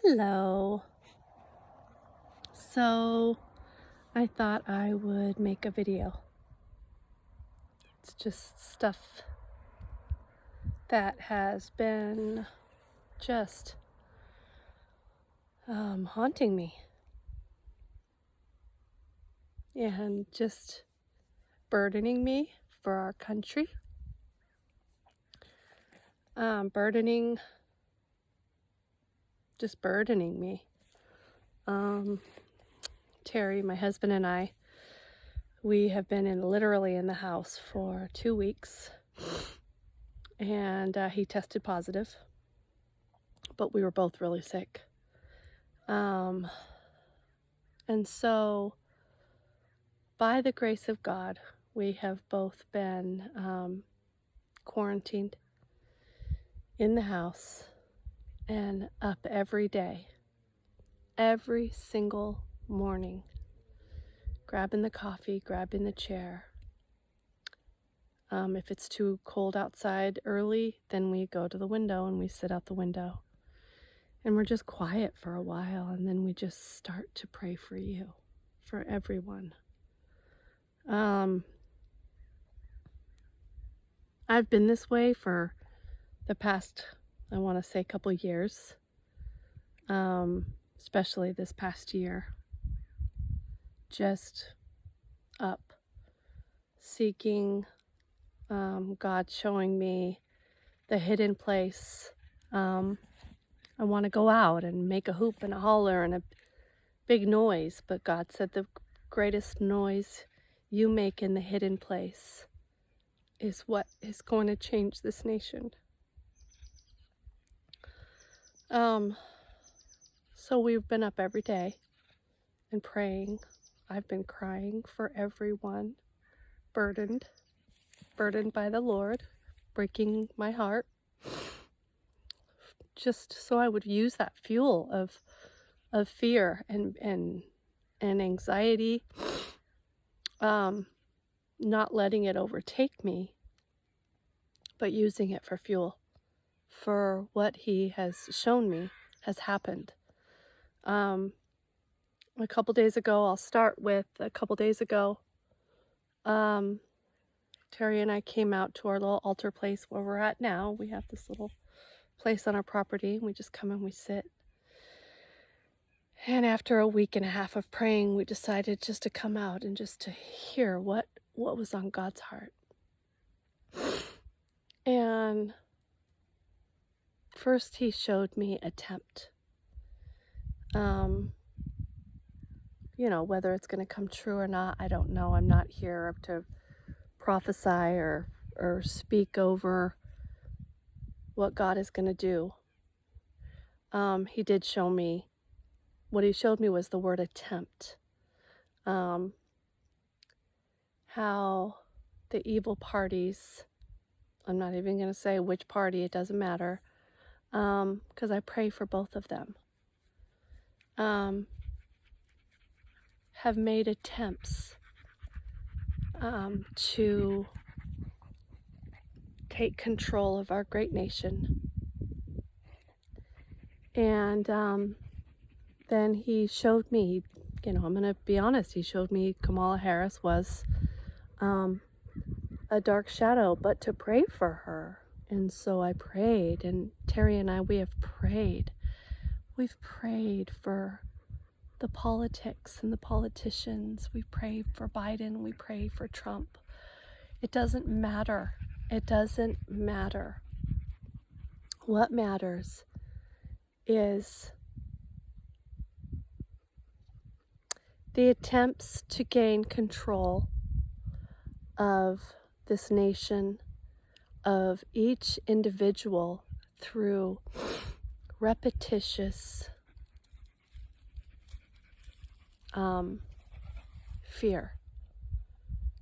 Hello. So I thought I would make a video. It's just stuff that has been just haunting me and just burdening me for our country. Burdening me. Terry, my husband, and I, we have been literally in the house for 2 weeks, and he tested positive, but we were both really sick. And so, by the grace of God, we have both been quarantined in the house and up every day, every single morning, grabbing the coffee, grabbing the chair. If it's too cold outside early, then we go to the window and we sit out the window. And we're just quiet for a while, and then we just start to pray for you, for everyone. I've been this way for the past, I want to say, couple years, especially this past year. Just up, seeking God, showing me the hidden place. I want to go out and make a hoop and a holler and a big noise, but God said the greatest noise you make in the hidden place is what is going to change this nation. So we've been up every day and praying. I've been crying for everyone, burdened by the Lord, breaking my heart, just so I would use that fuel of fear and anxiety, not letting it overtake me, but using it for fuel for what He has shown me has happened. A couple days ago, I'll start with a couple days ago, Terry and I came out to our little altar place where we're at now. We have this little place on our property. We just come and we sit. And after a week and a half of praying, we decided just to come out and just to hear what was on God's heart. And first He showed me attempt. Whether it's going to come true or not, I don't know. I'm not here to prophesy or speak over what God is going to do. He did show me, what He showed me was the word attempt. How the evil parties, I'm not even going to say which party, it doesn't matter, because I pray for both of them, have made attempts to take control of our great nation. And then He showed me, I'm going to be honest, He showed me Kamala Harris was a dark shadow, but to pray for her. And so I prayed, and Terry and I, we have prayed. We've prayed for the politics and the politicians. We pray for Biden. We pray for Trump. It doesn't matter. It doesn't matter. What matters is the attempts to gain control of this nation, of each individual, through repetitious fear.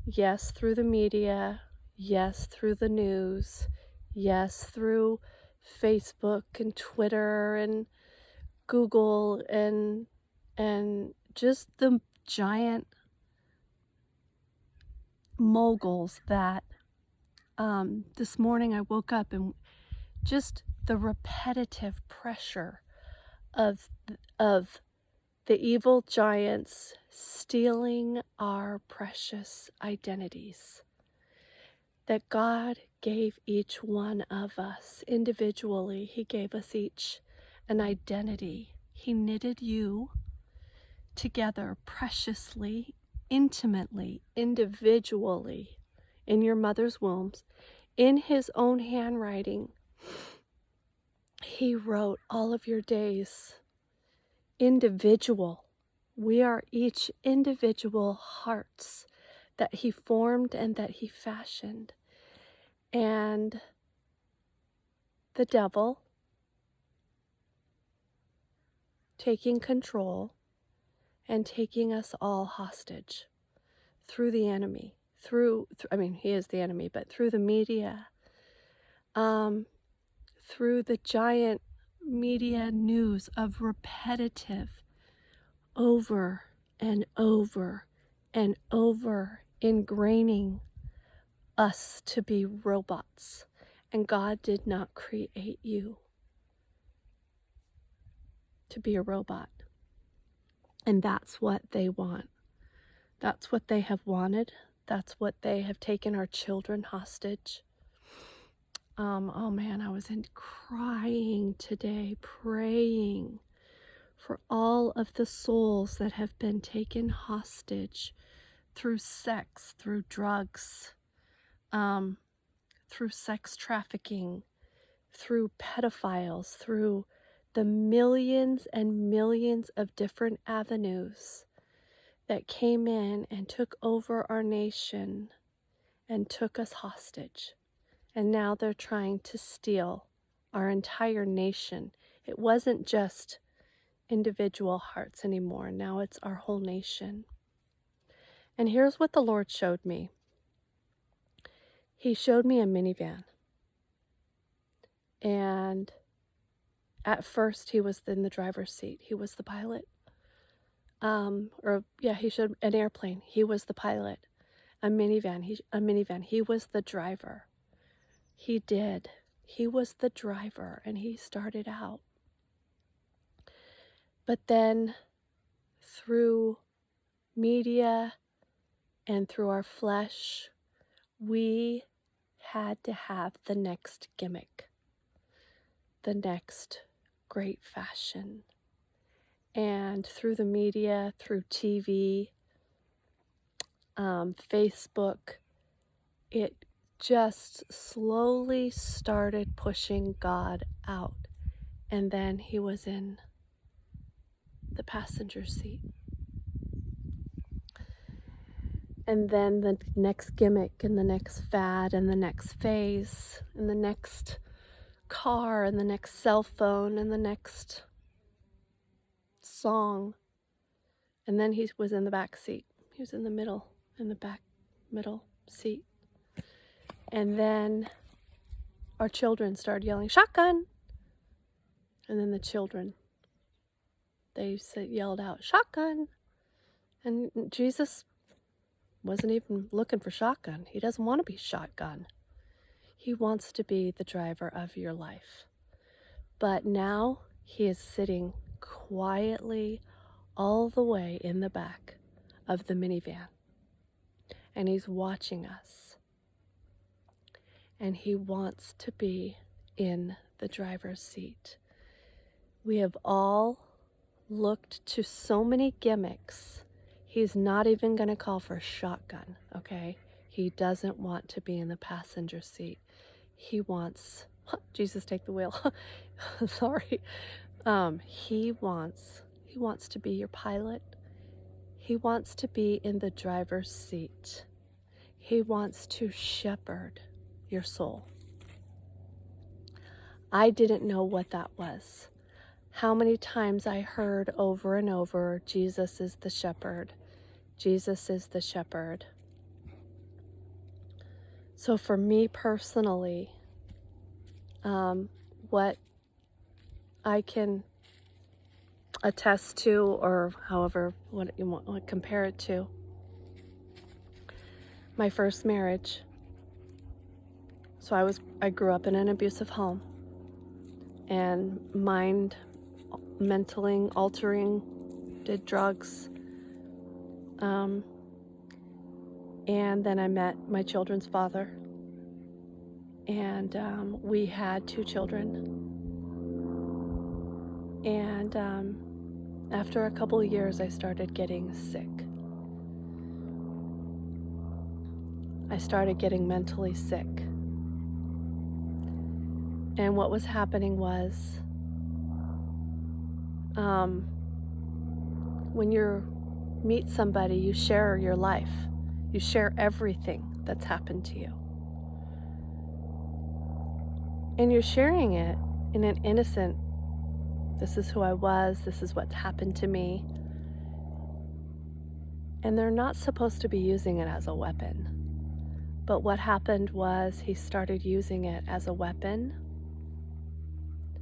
Yes, through the media. Yes, through the news. Yes, through Facebook and Twitter and Google and just the giant moguls that this morning I woke up and just the repetitive pressure of of the evil giants stealing our precious identities. That God gave each one of us individually. He gave us each an identity. He knitted you together preciously, intimately, individually in your mother's wombs. In his own handwriting, he wrote all of your days. Individual. We are each individual hearts that he formed and that he fashioned. And the devil, taking control and taking us all hostage through the enemy, he is the enemy, but through the media, through the giant media news of repetitive, over and over and over, ingraining us to be robots. And God did not create you to be a robot. And that's what they want. That's what they have wanted. That's what they have taken our children hostage. Oh man, I was crying today, praying for all of the souls that have been taken hostage through sex, through drugs, through sex trafficking, through pedophiles, through the millions and millions of different avenues that came in and took over our nation and took us hostage. And now they're trying to steal our entire nation. It wasn't just individual hearts anymore. Now it's our whole nation. And here's what the Lord showed me. He showed me a minivan. And at first he was in the driver's seat. He was the pilot. He showed an airplane. He was the pilot. A minivan. He was the driver. He was the driver, and he started out. But then through media and through our flesh, we had to have the next gimmick, the next great fashion. And through the media, through TV, Facebook, it just slowly started pushing God out. And then he was in the passenger seat. And then the next gimmick and the next fad and the next phase and the next car and the next cell phone and the next song. And then he was in the back seat. He was in the back middle seat. And then our children started yelling, "Shotgun!" And then the children, they yelled out, "Shotgun!" And Jesus wasn't even looking for shotgun. He doesn't want to be shotgun. He wants to be the driver of your life. But now he is sitting quietly all the way in the back of the minivan. And he's watching us. And he wants to be in the driver's seat. We have all looked to so many gimmicks. He's not even going to call for a shotgun, okay? He doesn't want to be in the passenger seat. He wants, Jesus, take the wheel. Sorry. He wants to be your pilot. He wants to be in the driver's seat. He wants to shepherd your soul. I didn't know what that was. How many times I heard over and over, Jesus is the shepherd. Jesus is the shepherd. So for me personally, what I can attest to, or however what you want to compare it to, my first marriage. So I grew up in an abusive home, and mind mentally altering, did drugs. And then I met my children's father, and we had 2 children. And after a couple of years, I started getting sick. I started getting mentally sick. And what was happening was, when you meet somebody, you share your life. You share everything that's happened to you. And you're sharing it in an innocent, this is who I was, this is what's happened to me. And they're not supposed to be using it as a weapon. But what happened was he started using it as a weapon